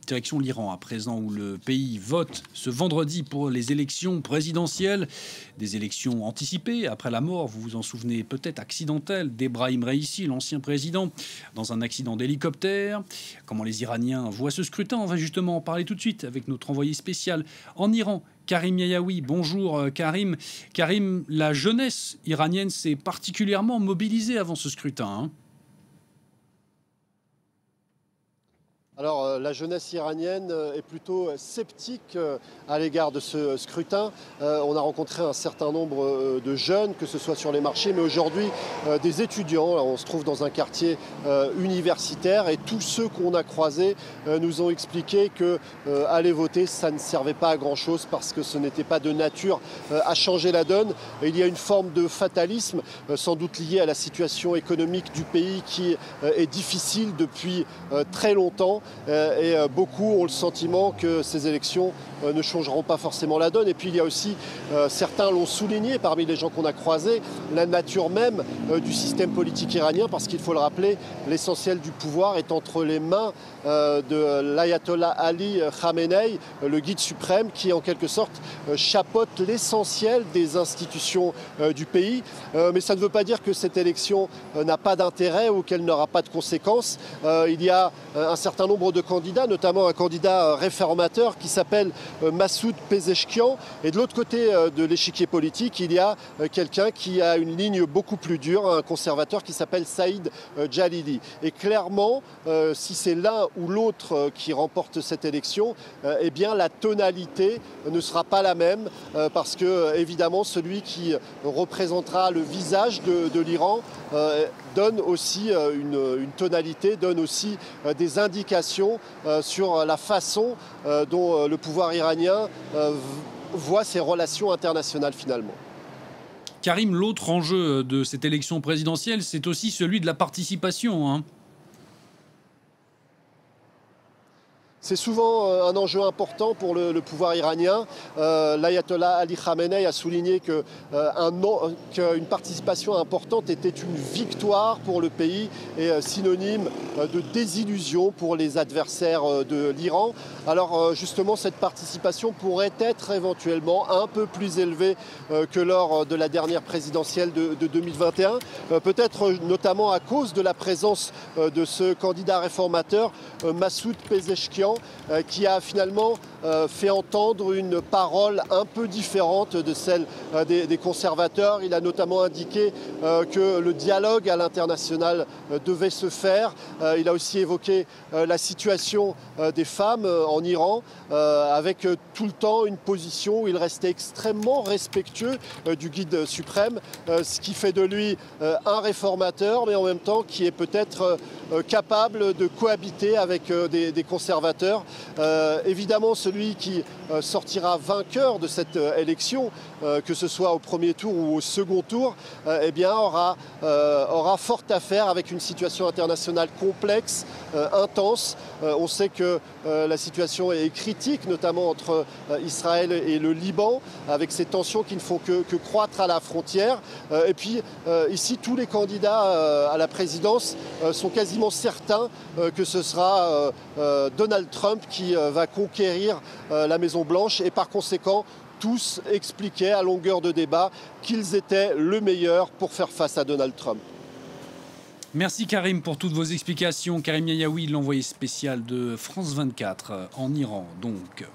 Direction l'Iran à présent, où le pays vote ce vendredi pour les élections présidentielles. Des élections anticipées après la mort, vous vous en souvenez peut-être, accidentelle d'Ebrahim Raïssi, l'ancien président, dans un accident d'hélicoptère. Comment les Iraniens voient ce scrutin? On va justement en parler tout de suite avec notre envoyé spécial en Iran, Karim Yayaoui. Bonjour Karim. Karim, la jeunesse iranienne s'est particulièrement mobilisée avant ce scrutin, hein. Alors, la jeunesse iranienne est plutôt sceptique à l'égard de ce scrutin. On a rencontré un certain nombre de jeunes, que ce soit sur les marchés, mais aujourd'hui des étudiants. On se trouve dans un quartier universitaire et tous ceux qu'on a croisés nous ont expliqué que aller voter, ça ne servait pas à grand-chose parce que ce n'était pas de nature à changer la donne. Et il y a une forme de fatalisme, sans doute liée à la situation économique du pays qui est difficile depuis très longtemps. Et beaucoup ont le sentiment que ces élections ne changeront pas forcément la donne. Et puis il y a aussi, certains l'ont souligné parmi les gens qu'on a croisés, la nature même du système politique iranien, parce qu'il faut le rappeler, l'essentiel du pouvoir est entre les mains de l'ayatollah Ali Khamenei, le guide suprême, qui en quelque sorte chapeaute l'essentiel des institutions du pays. Mais ça ne veut pas dire que cette élection n'a pas d'intérêt ou qu'elle n'aura pas de conséquences. Il y a un certain nombre de candidats, notamment un candidat réformateur qui s'appelle Massoud Pezeshkian. Et de l'autre côté de l'échiquier politique, il y a quelqu'un qui a une ligne beaucoup plus dure, un conservateur qui s'appelle Saïd Jalili. Et clairement, si c'est l'un ou l'autre qui remporte cette élection, eh bien la tonalité ne sera pas la même parce que évidemment celui qui représentera le visage de l'Iran donne aussi une tonalité, donne aussi des indications sur la façon dont le pouvoir iranien voit ses relations internationales finalement. Karim, l'autre enjeu de cette élection présidentielle, c'est aussi celui de la participation, hein. C'est souvent un enjeu important pour le pouvoir iranien. L'ayatollah Ali Khamenei a souligné qu'une participation importante était une victoire pour le pays et synonyme de désillusion pour les adversaires de l'Iran. Alors justement, cette participation pourrait être éventuellement un peu plus élevée que lors de la dernière présidentielle de 2021. Peut-être notamment à cause de la présence de ce candidat réformateur, Massoud Pezeshkian, qui a finalement fait entendre une parole un peu différente de celle des conservateurs. Il a notamment indiqué que le dialogue à l'international devait se faire. Il a aussi évoqué la situation des femmes en Iran, avec tout le temps une position où il restait extrêmement respectueux du guide suprême, ce qui fait de lui un réformateur, mais en même temps qui est peut-être capable de cohabiter avec des conservateurs. Évidemment, celui qui sortira vainqueur de cette élection, que ce soit au premier tour ou au second tour, eh bien, aura fort à faire avec une situation internationale complexe, intense. On sait que la situation est critique, notamment entre Israël et le Liban, avec ces tensions qui ne font que croître à la frontière. Et puis, ici, tous les candidats à la présidence sont quasiment certains que ce sera Donald Trump qui va conquérir la Maison-Blanche et par conséquent, tous expliquaient à longueur de débat qu'ils étaient le meilleur pour faire face à Donald Trump. Merci Karim pour toutes vos explications. Karim Yayaoui, l'envoyé spécial de France 24 en Iran, donc.